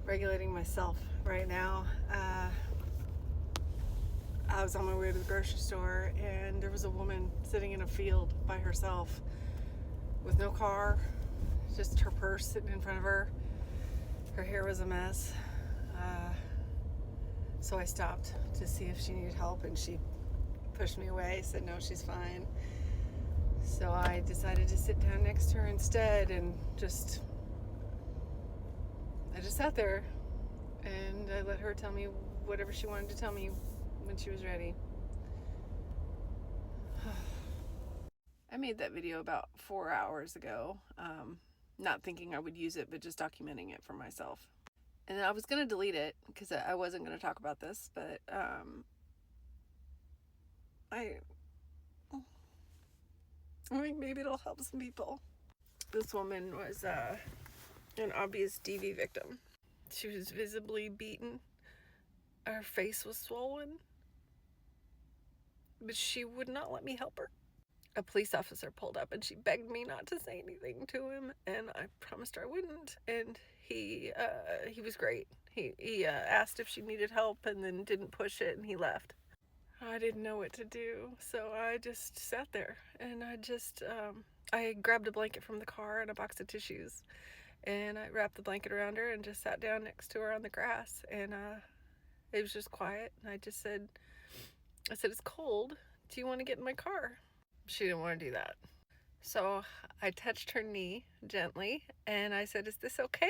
regulating myself right now. I was on my way to the grocery store and there was a woman sitting in a field by herself with no car, just her purse sitting in front of her. Her hair was a mess. So I stopped to see if she needed help and she pushed me away, said no, she's fine. So I decided to sit down next to her instead and I just sat there and I let her tell me whatever she wanted to tell me when she was ready. I made that video about 4 hours ago, not thinking I would use it, but just documenting it for myself. And I was going to delete it because I wasn't going to talk about this, but I think maybe it'll help some people. This woman was an obvious DV victim. She was visibly beaten. Her face was swollen. But she would not let me help her. A police officer pulled up and she begged me not to say anything to him, and I promised her I wouldn't. And he was great. He asked if she needed help and then didn't push it, and he left. I didn't know what to do, so I just sat there and I grabbed a blanket from the car and a box of tissues, and I wrapped the blanket around her and just sat down next to her on the grass, and it was just quiet. And I said, it's cold. Do you want to get in my car? She didn't want to do that. So I touched her knee gently and I said, is this okay?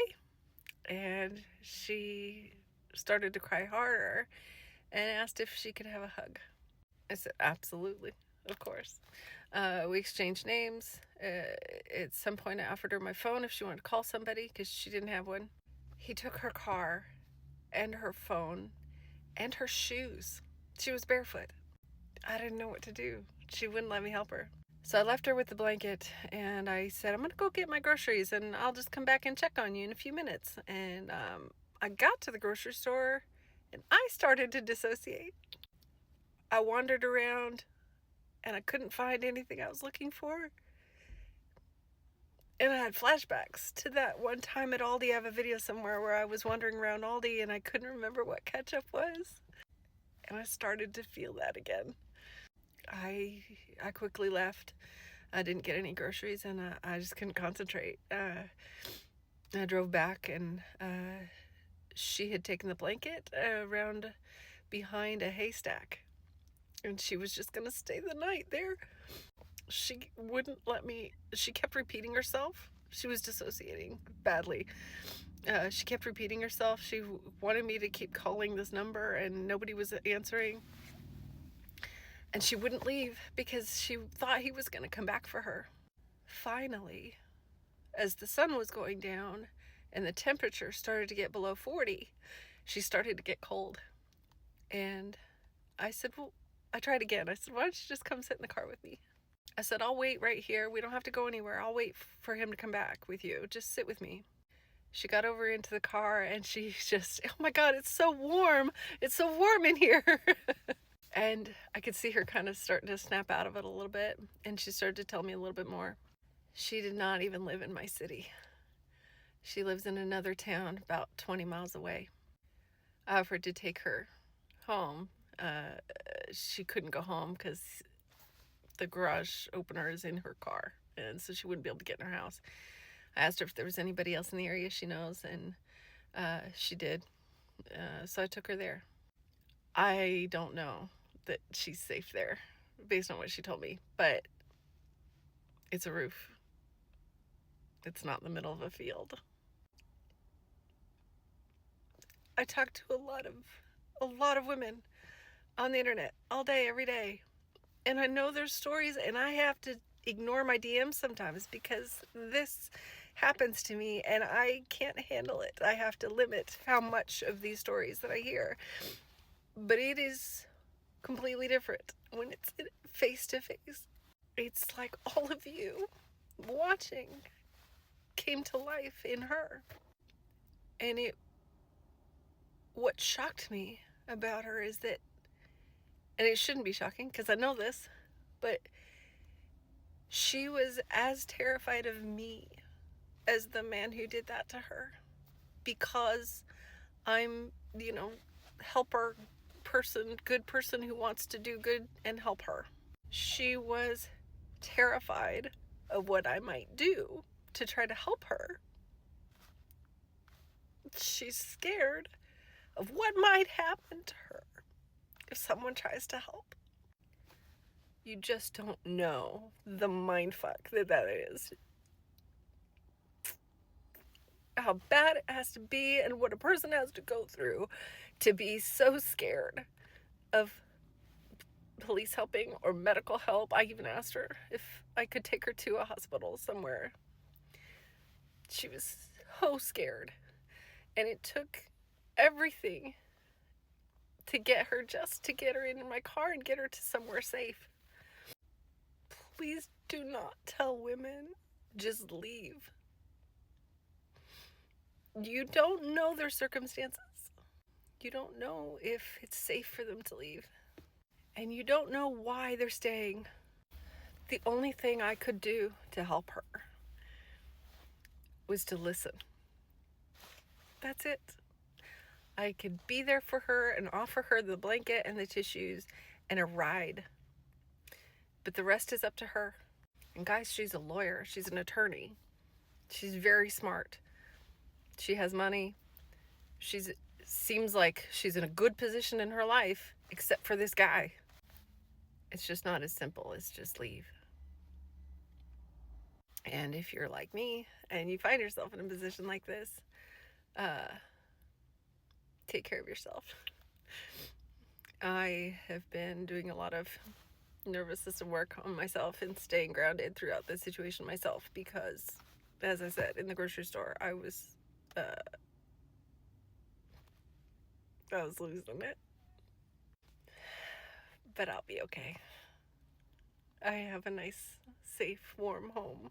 And she started to cry harder and asked if she could have a hug. I said, absolutely, of course. We exchanged names. At some point I offered her my phone if she wanted to call somebody because she didn't have one. He took her car and her phone and her shoes. She was barefoot. I didn't know what to do. She wouldn't let me help her. So I left her with the blanket and I said, I'm going to go get my groceries and I'll just come back and check on you in a few minutes. And I got to the grocery store and I started to dissociate. I wandered around and I couldn't find anything I was looking for. And I had flashbacks to that one time at Aldi. I have a video somewhere where I was wandering around Aldi and I couldn't remember what ketchup was. And I started to feel that again. I quickly left. I didn't get any groceries and I just couldn't concentrate. I drove back and she had taken the blanket around behind a haystack and she was just gonna stay the night there. She wouldn't let me. She kept repeating herself. She was dissociating badly. She kept repeating herself. She wanted me to keep calling this number and nobody was answering. And she wouldn't leave because she thought he was going to come back for her. Finally, as the sun was going down and the temperature started to get below 40, she started to get cold. And I said, well, I tried again. I said, why don't you just come sit in the car with me? I said, I'll wait right here. We don't have to go anywhere. I'll wait for him to come back with you. Just sit with me. She got over into the car and she just, oh my God, it's so warm. It's so warm in here. And I could see her kind of starting to snap out of it a little bit. And she started to tell me a little bit more. She did not even live in my city. She lives in another town about 20 miles away. I offered to take her home. She couldn't go home because the garage opener is in her car. And so she wouldn't be able to get in her house. I asked her if there was anybody else in the area she knows. And she did. So I took her there. I don't know that she's safe there based on what she told me, but it's a roof. It's not in the middle of a field. I talk to a lot of women on the internet all day, every day. And I know there's stories and I have to ignore my DMs sometimes because this happens to me and I can't handle it. I have to limit how much of these stories that I hear. But it is completely different when it's face to face. It's like all of you watching came to life in her. And what shocked me about her is that, and it shouldn't be shocking because I know this, but she was as terrified of me as the man who did that to her because I'm, helper person, good person who wants to do good and help her. She was terrified of what I might do to try to help her. She's scared of what might happen to her if someone tries to help. You just don't know the mindfuck that is. How bad it has to be and what a person has to go through to be so scared of police helping or medical help. I even asked her if I could take her to a hospital somewhere. She was so scared. And it took everything to get her, just to get her in my car and get her to somewhere safe. Please do not tell women, just leave. You don't know their circumstances. You don't know if it's safe for them to leave. And you don't know why they're staying. The only thing I could do to help her was to listen. That's it. I could be there for her and offer her the blanket and the tissues and a ride. But the rest is up to her. And guys, she's a lawyer. She's an attorney. She's very smart. She has money. Seems like she's in a good position in her life, except for this guy. It's just not as simple as just leave. And if you're like me and you find yourself in a position like this, take care of yourself. I have been doing a lot of nervous system work on myself and staying grounded throughout this situation myself because, as I said, in the grocery store, I was losing it. But I'll be okay. I have a nice, safe, warm home.